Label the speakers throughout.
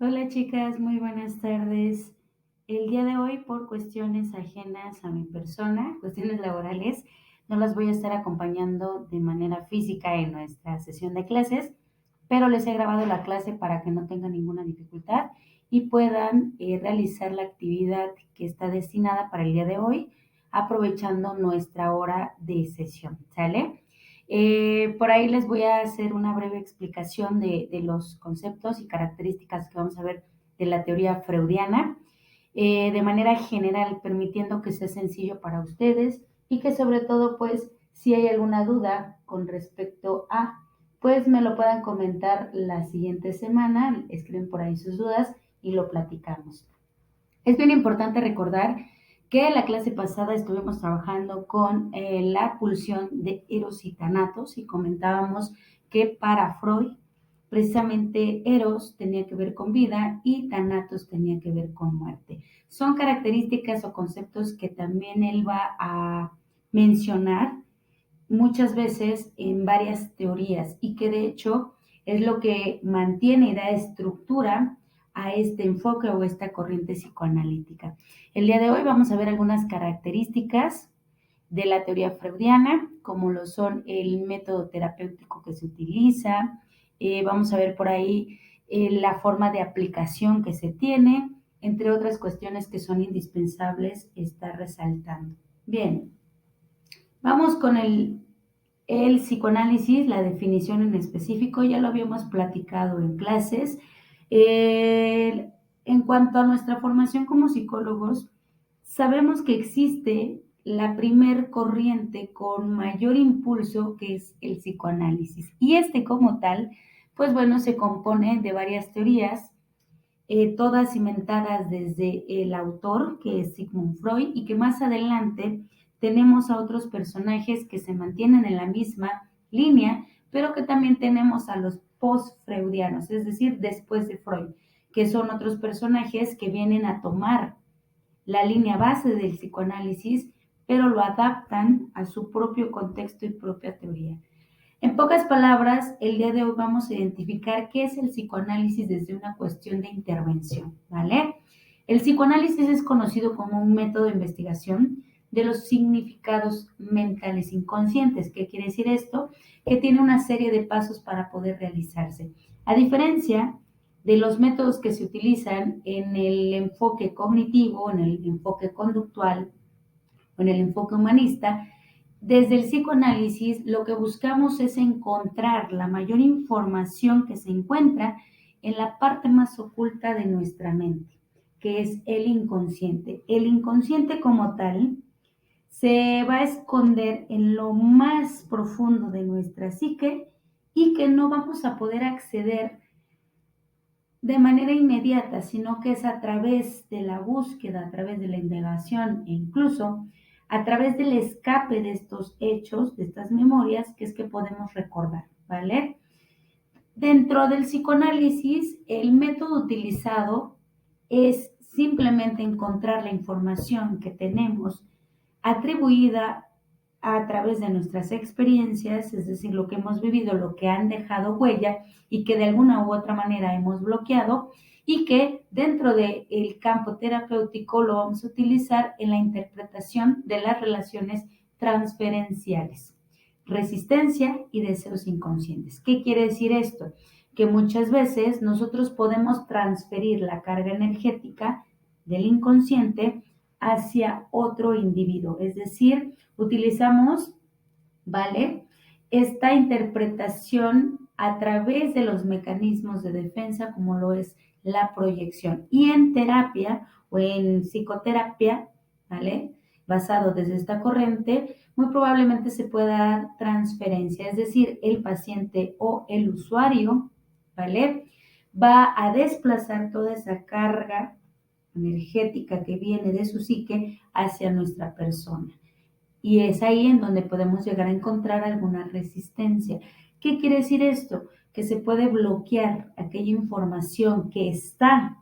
Speaker 1: Hola chicas, muy buenas tardes. El día de hoy, por cuestiones ajenas a mi persona, cuestiones laborales, no las voy a estar acompañando de manera física en nuestra sesión de clases, pero les he grabado la clase para que no tengan ninguna dificultad y puedan realizar la actividad que está destinada para el día de hoy, aprovechando nuestra hora de sesión, ¿sale? Por ahí les voy a hacer una breve explicación de los conceptos y características que vamos a ver de la teoría freudiana, de manera general, permitiendo que sea sencillo para ustedes y que sobre todo, pues, si hay alguna duda con respecto a, pues me lo puedan comentar la siguiente semana, escriben por ahí sus dudas y lo platicamos. Es bien importante recordar que la clase pasada estuvimos trabajando con la pulsión de Eros y Thanatos y comentábamos que para Freud precisamente Eros tenía que ver con vida y Thanatos tenía que ver con muerte. Son características o conceptos que también él va a mencionar muchas veces en varias teorías y que de hecho es lo que mantiene y da estructura a este enfoque o esta corriente psicoanalítica. El día de hoy vamos a ver algunas características de la teoría freudiana, como lo son el método terapéutico que se utiliza, vamos a ver por ahí la forma de aplicación que se tiene, entre otras cuestiones que son indispensables estar resaltando. Bien, vamos con el psicoanálisis, la definición en específico, ya lo habíamos platicado en clases. En cuanto a nuestra formación como psicólogos, sabemos que existe la primer corriente con mayor impulso, que es el psicoanálisis. Y este como tal, pues bueno, se compone de varias teorías, todas cimentadas desde el autor, que es Sigmund Freud, y que más adelante tenemos a otros personajes que se mantienen en la misma línea, pero que también tenemos a los post-freudianos, es decir, después de Freud, que son otros personajes que vienen a tomar la línea base del psicoanálisis, pero lo adaptan a su propio contexto y propia teoría. En pocas palabras, el día de hoy vamos a identificar qué es el psicoanálisis desde una cuestión de intervención, ¿vale? El psicoanálisis es conocido como un método de investigación de los significados mentales inconscientes. ¿Qué quiere decir esto? Que tiene una serie de pasos para poder realizarse. A diferencia de los métodos que se utilizan en el enfoque cognitivo, en el enfoque conductual o en el enfoque humanista, desde el psicoanálisis lo que buscamos es encontrar la mayor información que se encuentra en la parte más oculta de nuestra mente, que es el inconsciente. El inconsciente como tal se va a esconder en lo más profundo de nuestra psique y que no vamos a poder acceder de manera inmediata, sino que es a través de la búsqueda, a través de la indagación e incluso a través del escape de estos hechos, de estas memorias, que es que podemos recordar, ¿vale? Dentro del psicoanálisis, el método utilizado es simplemente encontrar la información que tenemos atribuida a través de nuestras experiencias, es decir, lo que hemos vivido, lo que han dejado huella y que de alguna u otra manera hemos bloqueado y que dentro del campo terapéutico lo vamos a utilizar en la interpretación de las relaciones transferenciales, resistencia y deseos inconscientes. ¿Qué quiere decir esto? Que muchas veces nosotros podemos transferir la carga energética del inconsciente hacia otro individuo. Es decir, utilizamos, ¿vale? Esta interpretación a través de los mecanismos de defensa como lo es la proyección. Y en terapia o en psicoterapia, ¿vale? Basado desde esta corriente, muy probablemente se pueda dar transferencia, es decir, el paciente o el usuario, ¿vale? Va a desplazar toda esa carga energética que viene de su psique hacia nuestra persona. Y es ahí en donde podemos llegar a encontrar alguna resistencia. ¿Qué quiere decir esto? Que se puede bloquear aquella información que está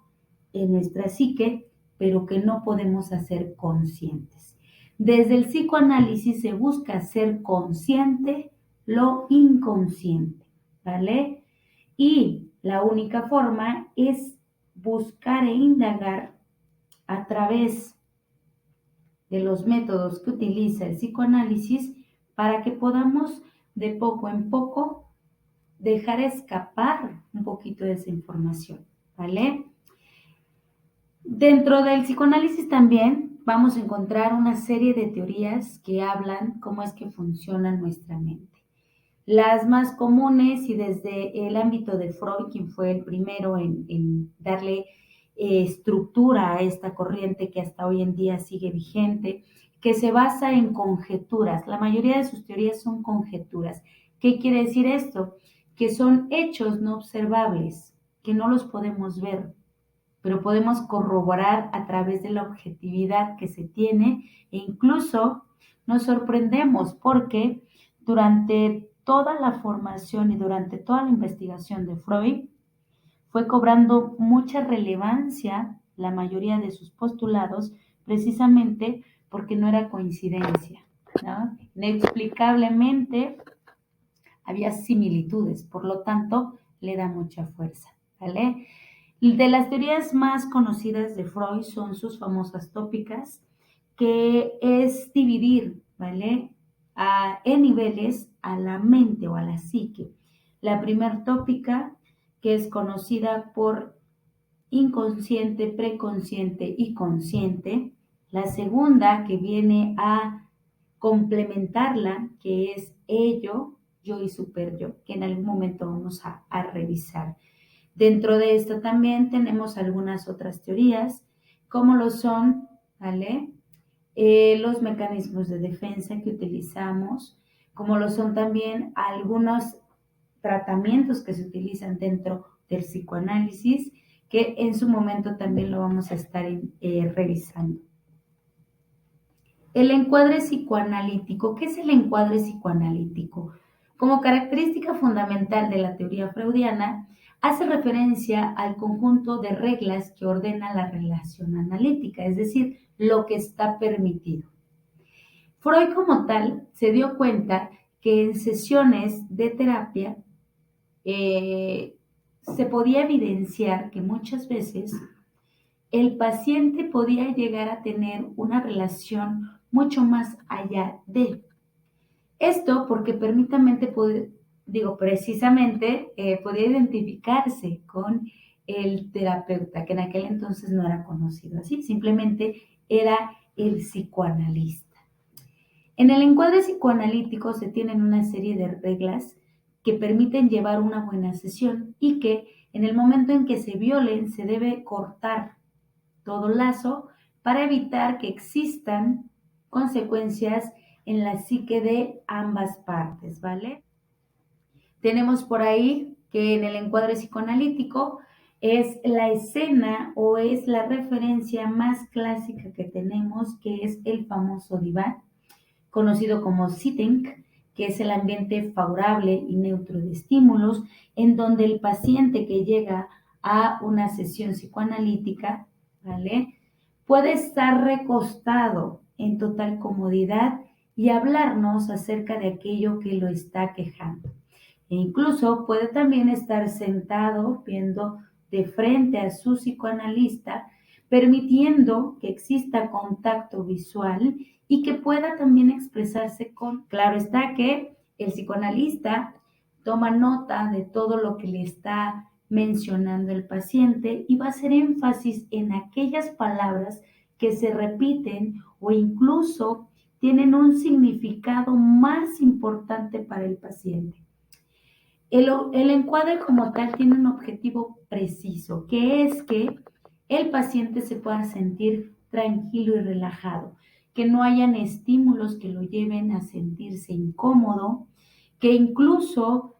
Speaker 1: en nuestra psique, pero que no podemos hacer conscientes. Desde el psicoanálisis se busca hacer consciente lo inconsciente, ¿vale? Y la única forma es buscar e indagar a través de los métodos que utiliza el psicoanálisis para que podamos de poco en poco dejar escapar un poquito de esa información, ¿vale? Dentro del psicoanálisis también vamos a encontrar una serie de teorías que hablan cómo es que funciona nuestra mente. Las más comunes y desde el ámbito de Freud, quien fue el primero en darle estructura a esta corriente que hasta hoy en día sigue vigente, que se basa en conjeturas. La mayoría de sus teorías son conjeturas. ¿Qué quiere decir esto? Que son hechos no observables, que no los podemos ver, pero podemos corroborar a través de la objetividad que se tiene e incluso nos sorprendemos porque durante toda la formación y durante toda la investigación de Freud fue cobrando mucha relevancia la mayoría de sus postulados precisamente porque no era coincidencia, ¿no? Inexplicablemente había similitudes, por lo tanto le da mucha fuerza, ¿vale? De las teorías más conocidas de Freud son sus famosas tópicas, que es dividir, ¿vale? En niveles a la mente o a la psique. La primera tópica, que es conocida por inconsciente, preconsciente y consciente. La segunda, que viene a complementarla, que es ello, yo y super yo, que en algún momento vamos a revisar. Dentro de esto también tenemos algunas otras teorías, como lo son, ¿vale? Los mecanismos de defensa que utilizamos, como lo son también algunos tratamientos que se utilizan dentro del psicoanálisis, que en su momento también lo vamos a estar revisando. El encuadre psicoanalítico. ¿Qué es el encuadre psicoanalítico? Como característica fundamental de la teoría freudiana, hace referencia al conjunto de reglas que ordena la relación analítica, es decir, lo que está permitido. Freud como tal se dio cuenta que en sesiones de terapia se podía evidenciar que muchas veces el paciente podía llegar a tener una relación mucho más allá de. Esto porque precisamente podía identificarse con el terapeuta, que en aquel entonces no era conocido así, simplemente era el psicoanalista. En el encuadre psicoanalítico se tienen una serie de reglas que permiten llevar una buena sesión y que en el momento en que se violen se debe cortar todo lazo para evitar que existan consecuencias en la psique de ambas partes, ¿vale? Tenemos por ahí que en el encuadre psicoanalítico es la escena o es la referencia más clásica que tenemos, que es el famoso diván, conocido como sitting, que es el ambiente favorable y neutro de estímulos, en donde el paciente que llega a una sesión psicoanalítica, ¿vale? Puede estar recostado en total comodidad y hablarnos acerca de aquello que lo está quejando. E incluso puede también estar sentado viendo de frente a su psicoanalista, permitiendo que exista contacto visual y que pueda también expresarse con, claro está que el psicoanalista toma nota de todo lo que le está mencionando el paciente y va a hacer énfasis en aquellas palabras que se repiten o incluso tienen un significado más importante para el paciente. El encuadre como tal tiene un objetivo preciso, que es que el paciente se pueda sentir tranquilo y relajado, que no hayan estímulos que lo lleven a sentirse incómodo, que incluso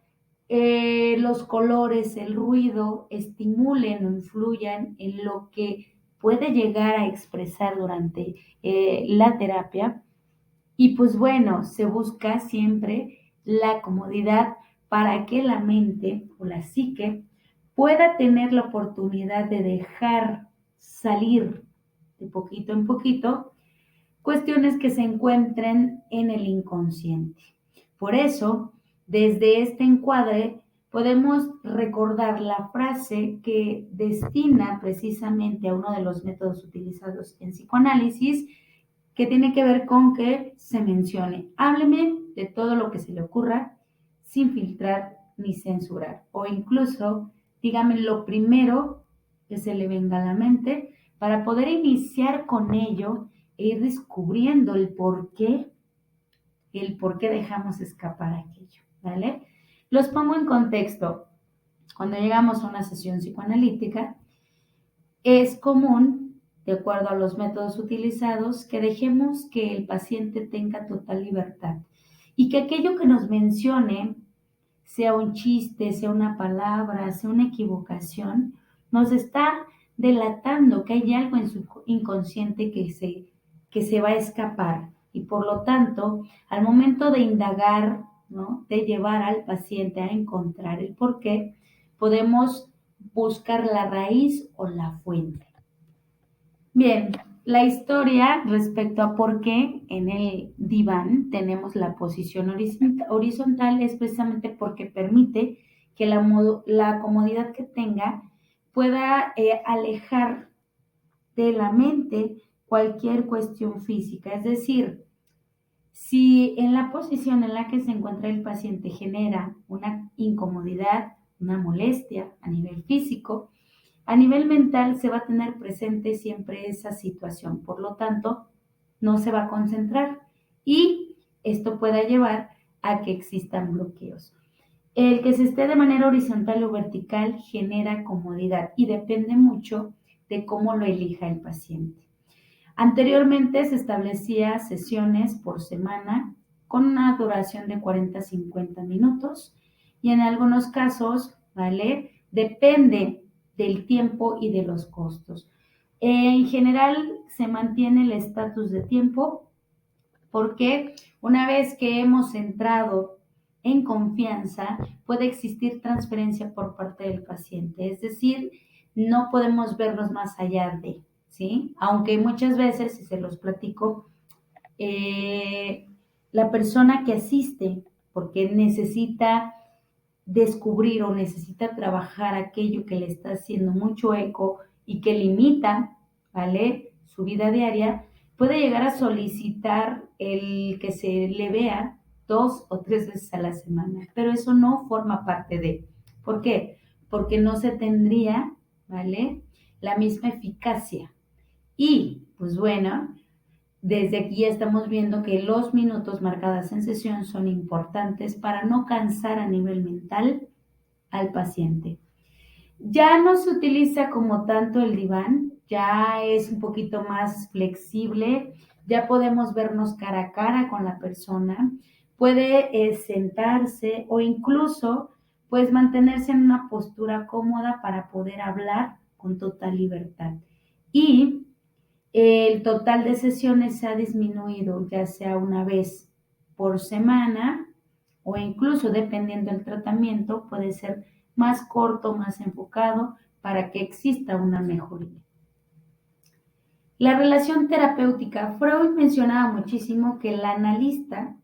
Speaker 1: los colores, el ruido estimulen o influyan en lo que puede llegar a expresar durante la terapia. Y pues bueno, se busca siempre la comodidad para que la mente o la psique pueda tener la oportunidad de dejar salir de poquito en poquito cuestiones que se encuentren en el inconsciente. Por eso, desde este encuadre, podemos recordar la frase que destina precisamente a uno de los métodos utilizados en psicoanálisis, que tiene que ver con que se mencione: hábleme de todo lo que se le ocurra, sin filtrar ni censurar, o incluso dígame lo primero que se le venga a la mente, para poder iniciar con ello e ir descubriendo el por qué dejamos escapar aquello, ¿vale? Los pongo en contexto. Cuando llegamos a una sesión psicoanalítica, es común, de acuerdo a los métodos utilizados, que dejemos que el paciente tenga total libertad y que aquello que nos mencione, sea un chiste, sea una palabra, sea una equivocación, nos está delatando que hay algo en su inconsciente que se va a escapar. Y por lo tanto, al momento de indagar, ¿no?, de llevar al paciente a encontrar el por qué, podemos buscar la raíz o la fuente. Bien, la historia respecto a por qué en el diván tenemos la posición horizontal es precisamente porque permite que la comodidad que tenga pueda alejar de la mente cualquier cuestión física. Es decir, si en la posición en la que se encuentra el paciente genera una incomodidad, una molestia a nivel físico, a nivel mental se va a tener presente siempre esa situación, por lo tanto, no se va a concentrar y esto puede llevar a que existan bloqueos. El que se esté de manera horizontal o vertical genera comodidad y depende mucho de cómo lo elija el paciente. Anteriormente se establecía sesiones por semana con una duración de 40 a 50 minutos y en algunos casos, ¿vale?, depende del tiempo y de los costos. En general se mantiene el estatus de tiempo porque una vez que hemos entrado en confianza, puede existir transferencia por parte del paciente, es decir, no podemos vernos más allá de, ¿sí? Aunque muchas veces, si se los platico, eh, la persona que asiste, porque necesita descubrir o necesita trabajar aquello que le está haciendo mucho eco y que limita, ¿vale?, su vida diaria, puede llegar a solicitar el que se le vea 2 o 3 veces a la semana, pero eso no forma parte de. ¿Por qué? Porque no se tendría, ¿vale?, la misma eficacia. Y, pues bueno, desde aquí ya estamos viendo que los minutos marcados en sesión son importantes para no cansar a nivel mental al paciente. Ya no se utiliza como tanto el diván, ya es un poquito más flexible, ya podemos vernos cara a cara con la persona, puede sentarse o incluso pues mantenerse en una postura cómoda para poder hablar con total libertad. Y el total de sesiones se ha disminuido, ya sea una vez por semana o incluso dependiendo del tratamiento, puede ser más corto, más enfocado para que exista una mejoría. La relación terapéutica. Freud mencionaba muchísimo que el analista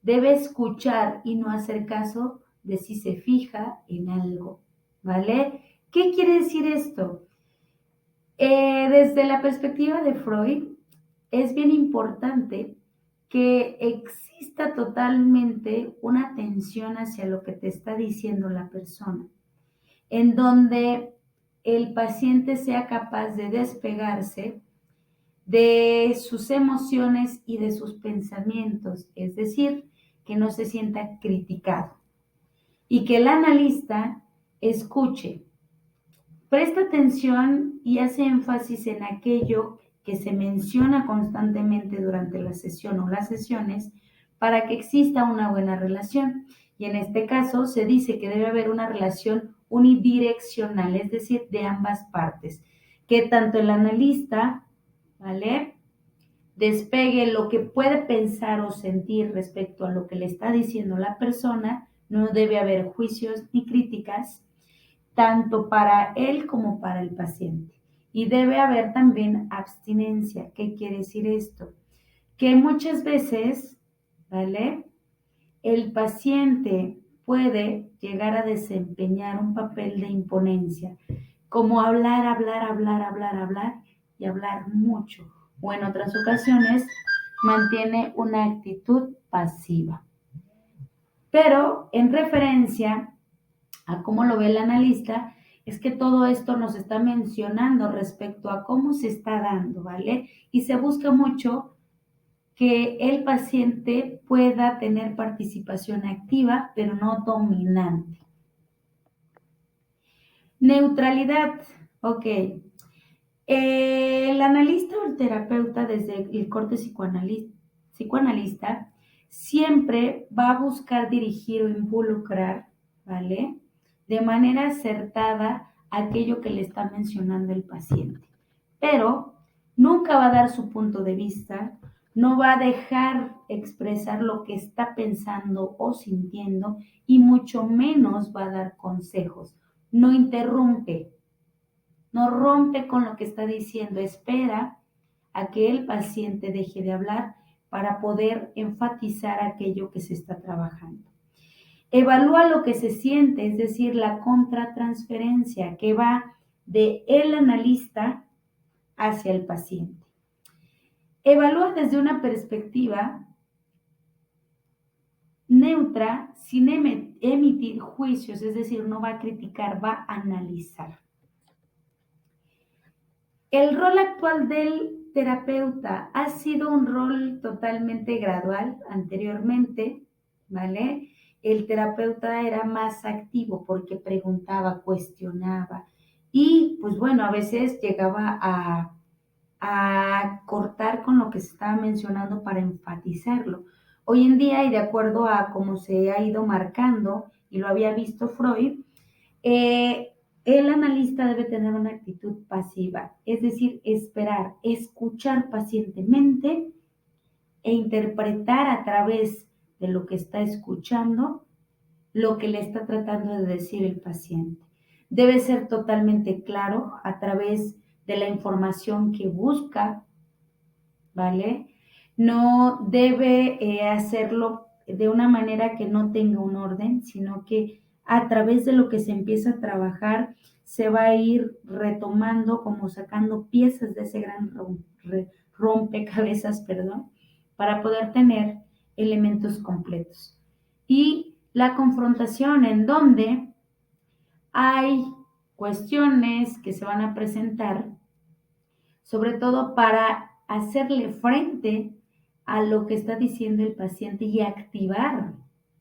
Speaker 1: debe escuchar y no hacer caso de si se fija en algo, ¿vale? ¿Qué quiere decir esto? Desde la perspectiva de Freud, es bien importante que exista totalmente una atención hacia lo que te está diciendo la persona, en donde el paciente sea capaz de despegarse de sus emociones y de sus pensamientos, es decir, que no se sienta criticado y que el analista escuche, presta atención y hace énfasis en aquello que se menciona constantemente durante la sesión o las sesiones para que exista una buena relación. Y en este caso se dice que debe haber una relación unidireccional, es decir, de ambas partes, que tanto el analista, ¿vale?, despegue lo que puede pensar o sentir respecto a lo que le está diciendo la persona, no debe haber juicios ni críticas, tanto para él como para el paciente. Y debe haber también abstinencia. ¿Qué quiere decir esto? Que muchas veces, ¿vale?, el paciente puede llegar a desempeñar un papel de imponencia, como hablar, hablar, hablar, hablar, hablar y hablar mucho. O en otras ocasiones mantiene una actitud pasiva. Pero en referencia a cómo lo ve el analista, es que todo esto nos está mencionando respecto a cómo se está dando, ¿vale? Y se busca mucho que el paciente pueda tener participación activa, pero no dominante. Neutralidad, ok. El analista o el terapeuta desde el corte psicoanalista siempre va a buscar dirigir o involucrar, ¿vale? De manera acertada aquello que le está mencionando el paciente. Pero nunca va a dar su punto de vista, no va a dejar expresar lo que está pensando o sintiendo y mucho menos va a dar consejos. No interrumpe, no rompe con lo que está diciendo, espera a que el paciente deje de hablar para poder enfatizar aquello que se está trabajando. Evalúa lo que se siente, es decir, la contratransferencia que va de el analista hacia el paciente. Evalúa desde una perspectiva neutra, sin emitir juicios, es decir, no va a criticar, va a analizar. El rol actual del terapeuta ha sido un rol totalmente gradual. Anteriormente, ¿vale? El terapeuta era más activo porque preguntaba, cuestionaba y pues bueno, a veces llegaba a cortar con lo que se estaba mencionando para enfatizarlo. Hoy en día, y de acuerdo a cómo se ha ido marcando, y lo había visto Freud, el analista debe tener una actitud pasiva, es decir, esperar, escuchar pacientemente e interpretar a través de lo que está escuchando lo que le está tratando de decir el paciente. Debe ser totalmente claro a través de la información que busca, ¿vale? No debe hacerlo de una manera que no tenga un orden, sino que a través de lo que se empieza a trabajar se va a ir retomando, como sacando piezas de ese gran rompecabezas, perdón, para poder tener elementos completos. Y la confrontación en donde hay cuestiones que se van a presentar, sobre todo para hacerle frente a lo que está diciendo el paciente y activar,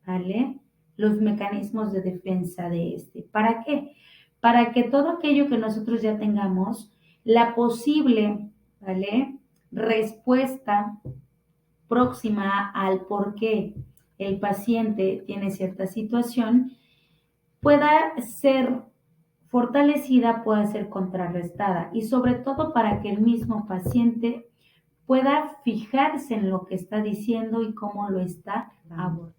Speaker 1: ¿vale? Los mecanismos de defensa de este. ¿Para qué? Para que todo aquello que nosotros ya tengamos, la posible, ¿vale? Respuesta próxima al por qué el paciente tiene cierta situación, pueda ser fortalecida, pueda ser contrarrestada y sobre todo para que el mismo paciente pueda fijarse en lo que está diciendo y cómo lo está abordando.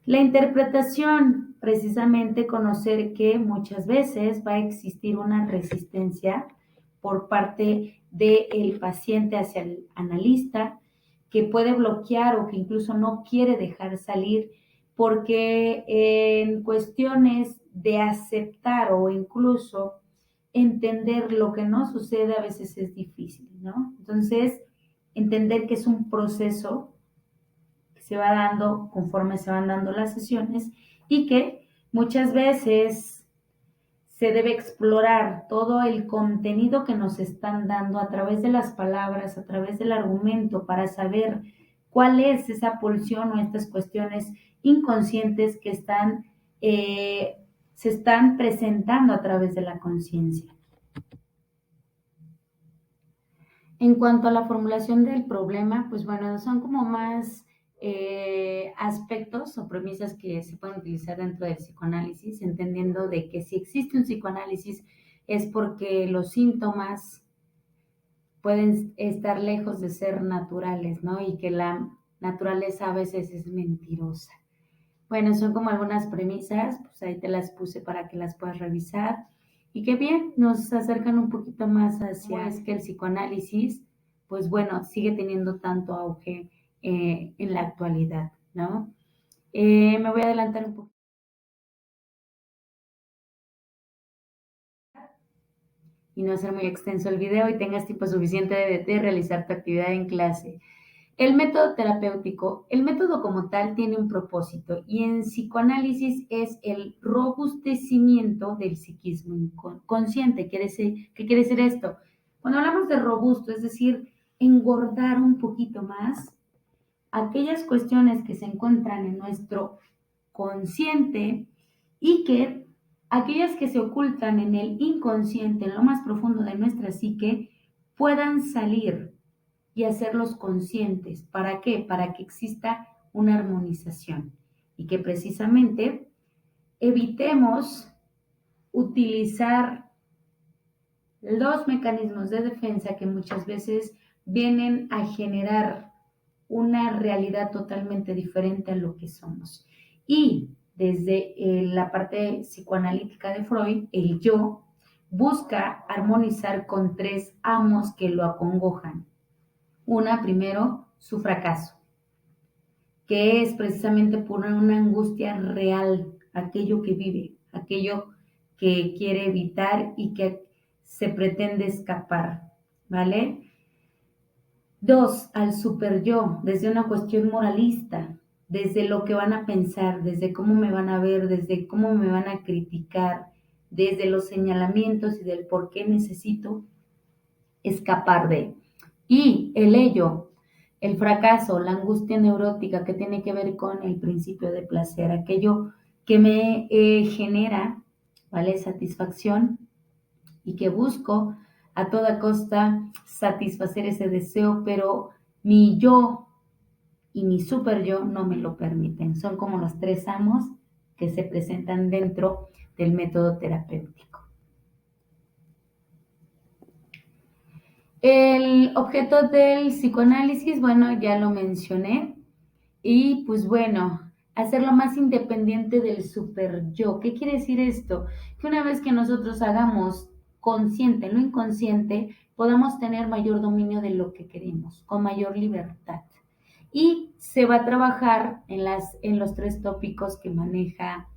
Speaker 1: La interpretación, precisamente conocer que muchas veces va a existir una resistencia por parte del paciente hacia el analista, que puede bloquear o que incluso no quiere dejar salir, porque en cuestiones de aceptar o incluso entender lo que no sucede a veces es difícil, ¿no? Entonces, entender que es un proceso se va dando conforme se van dando las sesiones y que muchas veces se debe explorar todo el contenido que nos están dando a través de las palabras, a través del argumento, para saber cuál es esa pulsión o estas cuestiones inconscientes que se están presentando a través de la conciencia. En cuanto a la formulación del problema, pues bueno, son como más aspectos o premisas que se pueden utilizar dentro del psicoanálisis, entendiendo de que si existe un psicoanálisis es porque los síntomas pueden estar lejos de ser naturales, ¿no? Y que la naturaleza a veces es mentirosa. Bueno, son como algunas premisas, pues ahí te las puse para que las puedas revisar. Y que bien, nos acercan un poquito más hacia es que el psicoanálisis, pues bueno, sigue teniendo tanto auge en la actualidad, ¿no? Me voy a adelantar un poco y no hacer muy extenso el video y tengas tiempo suficiente de realizar tu actividad en clase. El método terapéutico, el método como tal tiene un propósito y en psicoanálisis es el robustecimiento del psiquismo consciente. ¿Qué quiere decir esto? Cuando hablamos de robusto, es decir, engordar un poquito más aquellas cuestiones que se encuentran en nuestro consciente y que aquellas que se ocultan en el inconsciente, en lo más profundo de nuestra psique, puedan salir y hacerlos conscientes. ¿Para qué? Para que exista una armonización y que precisamente evitemos utilizar los mecanismos de defensa que muchas veces vienen a generar una realidad totalmente diferente a lo que somos. Y desde la parte psicoanalítica de Freud, el yo busca armonizar con tres amos que lo acongojan. Una, primero, su fracaso, que es precisamente por una angustia real, aquello que vive, aquello que quiere evitar y que se pretende escapar, ¿vale? Dos, al super yo, desde una cuestión moralista, desde lo que van a pensar, desde cómo me van a ver, desde cómo me van a criticar, desde los señalamientos y del por qué necesito escapar de. Y el ello, el fracaso, la angustia neurótica que tiene que ver con el principio de placer, aquello que me genera, ¿vale? Satisfacción y que busco a toda costa satisfacer ese deseo, pero mi yo y mi super yo no me lo permiten. Son como los tres amos que se presentan dentro del método terapéutico. El objeto del psicoanálisis, bueno, ya lo mencioné, y pues bueno, hacerlo más independiente del super yo. ¿Qué quiere decir esto? Que una vez que nosotros hagamos consciente lo inconsciente, podamos tener mayor dominio de lo que queremos, con mayor libertad. Y se va a trabajar en los tres tópicos que maneja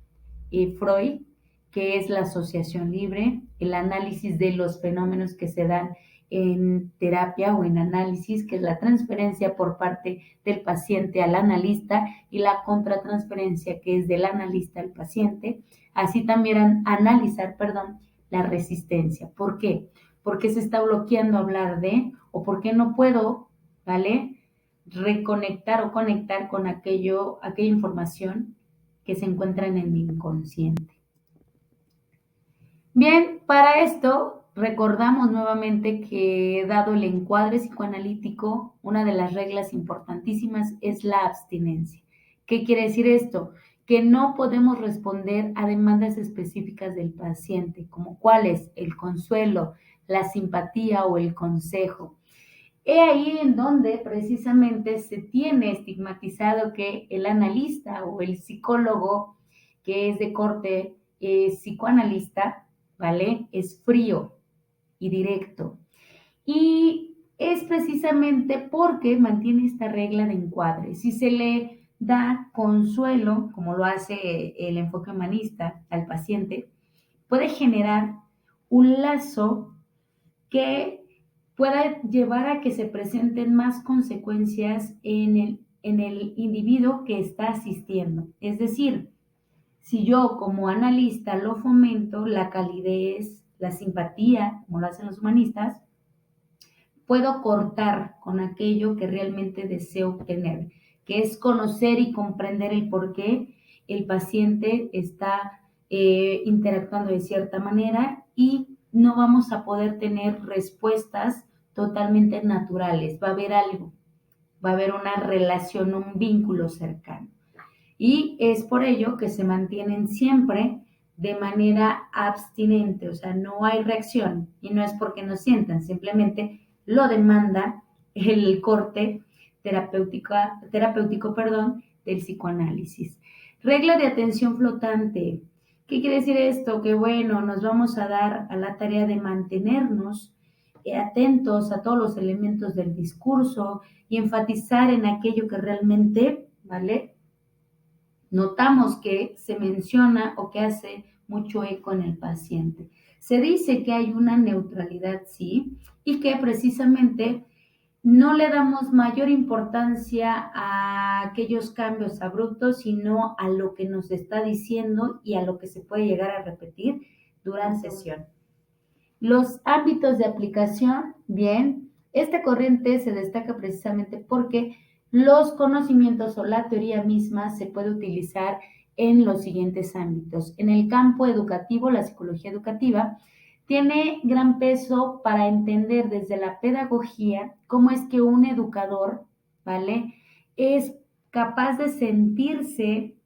Speaker 1: Freud, que es la asociación libre, el análisis de los fenómenos que se dan en terapia o en análisis, que es la transferencia por parte del paciente al analista y la contratransferencia, que es del analista al paciente. Así también analizar, perdón, la resistencia. ¿Por qué? Porque se está bloqueando hablar de, o porque no puedo, ¿vale? Reconectar o conectar con aquella información que se encuentra en el inconsciente. Bien, para esto recordamos nuevamente que dado el encuadre psicoanalítico, una de las reglas importantísimas es la abstinencia. ¿Qué quiere decir esto? Que no podemos responder a demandas específicas del paciente, como cuáles, el consuelo, la simpatía o el consejo. He ahí en donde precisamente se tiene estigmatizado que el analista o el psicólogo que es de corte psicoanalista, ¿vale? Es frío y directo. Y es precisamente porque mantiene esta regla de encuadre. Si se le da consuelo, como lo hace el enfoque humanista al paciente, puede generar un lazo que pueda llevar a que se presenten más consecuencias en el individuo que está asistiendo. Es decir, si yo como analista lo fomento, la calidez, la simpatía, como lo hacen los humanistas, puedo cortar con aquello que realmente deseo obtener, que es conocer y comprender el por qué el paciente está interactuando de cierta manera y no vamos a poder tener respuestas totalmente naturales. Va a haber algo, va a haber una relación, un vínculo cercano. Y es por ello que se mantienen siempre de manera abstinente, o sea, no hay reacción y no es porque no sientan, simplemente lo demanda el corte terapéutico, perdón, del psicoanálisis. Regla de atención flotante. ¿Qué quiere decir esto? Que bueno, nos vamos a dar a la tarea de mantenernos atentos a todos los elementos del discurso y enfatizar en aquello que realmente, ¿vale? notamos que se menciona o que hace mucho eco en el paciente. Se dice que hay una neutralidad, sí, y que precisamente no le damos mayor importancia a aquellos cambios abruptos, sino a lo que nos está diciendo y a lo que se puede llegar a repetir durante sesión. Los ámbitos de aplicación, bien, esta corriente se destaca precisamente porque los conocimientos o la teoría misma se puede utilizar en los siguientes ámbitos. En el campo educativo, la psicología educativa tiene gran peso para entender desde la pedagogía cómo es que un educador, ¿vale? Es capaz de sentirse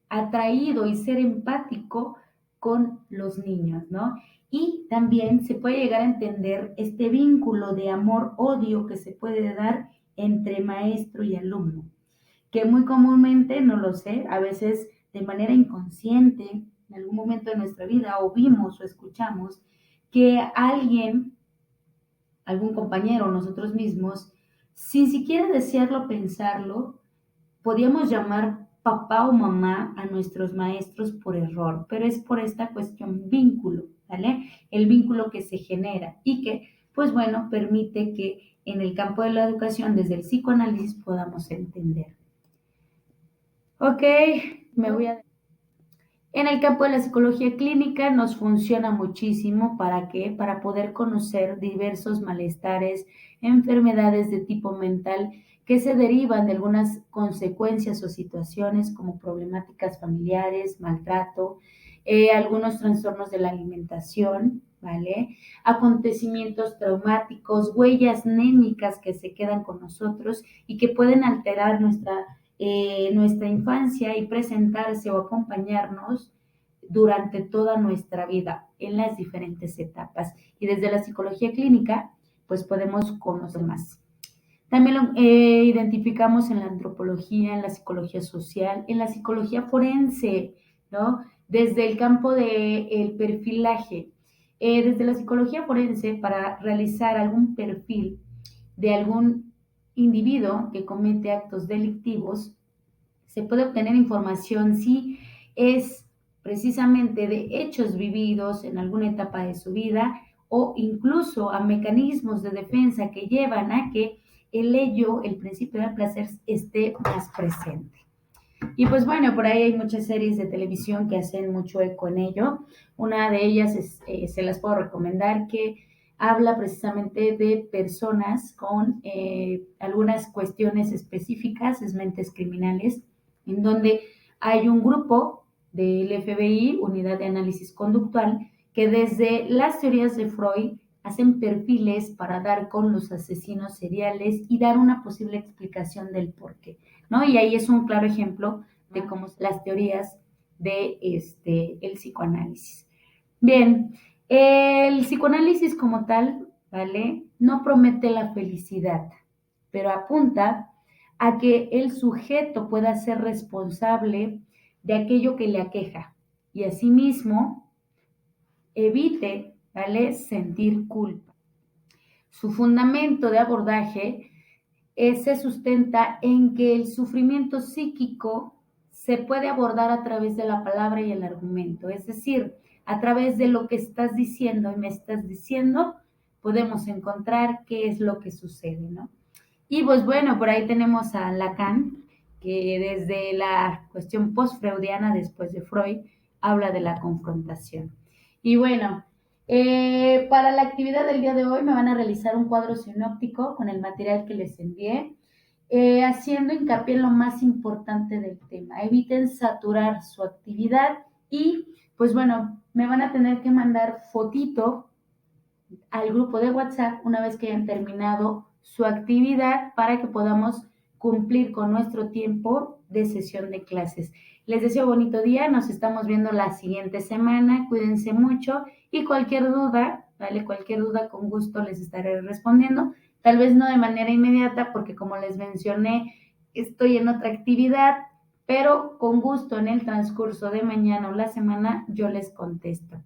Speaker 1: atraído y ser empático con los niños, ¿no? Y también se puede llegar a entender este vínculo de amor-odio que se puede dar entre maestro y alumno, que muy comúnmente, no lo sé, a veces de manera inconsciente, en algún momento de nuestra vida, o vimos o escuchamos que alguien, algún compañero, nosotros mismos, sin siquiera desearlo, pensarlo, podíamos llamar papá o mamá a nuestros maestros por error, pero es por esta cuestión vínculo, ¿vale? El vínculo que se genera y que, pues bueno, permite que en el campo de la educación, desde el psicoanálisis, podamos entender. Ok, me voy a... En el campo de la psicología clínica nos funciona muchísimo. ¿Para qué? Para poder conocer diversos malestares, enfermedades de tipo mental que se derivan de algunas consecuencias o situaciones como problemáticas familiares, maltrato, algunos trastornos de la alimentación, ¿vale? Acontecimientos traumáticos, huellas némicas que se quedan con nosotros y que pueden alterar nuestra infancia y presentarse o acompañarnos durante toda nuestra vida en las diferentes etapas. Y desde la psicología clínica, pues podemos conocer más. También lo identificamos en la antropología, en la psicología social, en la psicología forense, ¿no? Desde el campo del perfilaje. Desde la psicología forense, para realizar algún perfil de algún individuo que comete actos delictivos, se puede obtener información si es precisamente de hechos vividos en alguna etapa de su vida o incluso a mecanismos de defensa que llevan a que el ello, el principio del placer, esté más presente. Y pues bueno, por ahí hay muchas series de televisión que hacen mucho eco en ello. Una de ellas se las puedo recomendar, que habla precisamente de personas con algunas cuestiones específicas, es mentes criminales, en donde hay un grupo del FBI, Unidad de Análisis Conductual, que desde las teorías de Freud hacen perfiles para dar con los asesinos seriales y dar una posible explicación del porqué, ¿no? Y ahí es un claro ejemplo de cómo las teorías de el psicoanálisis. Bien, el psicoanálisis como tal, ¿vale? No promete la felicidad, pero apunta a que el sujeto pueda ser responsable de aquello que le aqueja y asimismo evite, ¿vale?, sentir culpa. Su fundamento de abordaje se sustenta en que el sufrimiento psíquico se puede abordar a través de la palabra y el argumento, es decir, a través de lo que estás diciendo y me estás diciendo, podemos encontrar qué es lo que sucede, ¿no? Y pues bueno, por ahí tenemos a Lacan, que desde la cuestión post-freudiana, después de Freud, habla de la confrontación. Y bueno, para la actividad del día de hoy me van a realizar un cuadro sinóptico con el material que les envié, haciendo hincapié en lo más importante del tema. Eviten saturar su actividad y pues bueno, me van a tener que mandar fotito al grupo de WhatsApp una vez que hayan terminado su actividad para que podamos cumplir con nuestro tiempo de sesión de clases. Les deseo bonito día, nos estamos viendo la siguiente semana, cuídense mucho y cualquier duda, ¿vale? Cualquier duda con gusto les estaré respondiendo, tal vez no de manera inmediata porque como les mencioné, estoy en otra actividad, pero con gusto en el transcurso de mañana o la semana yo les contesto.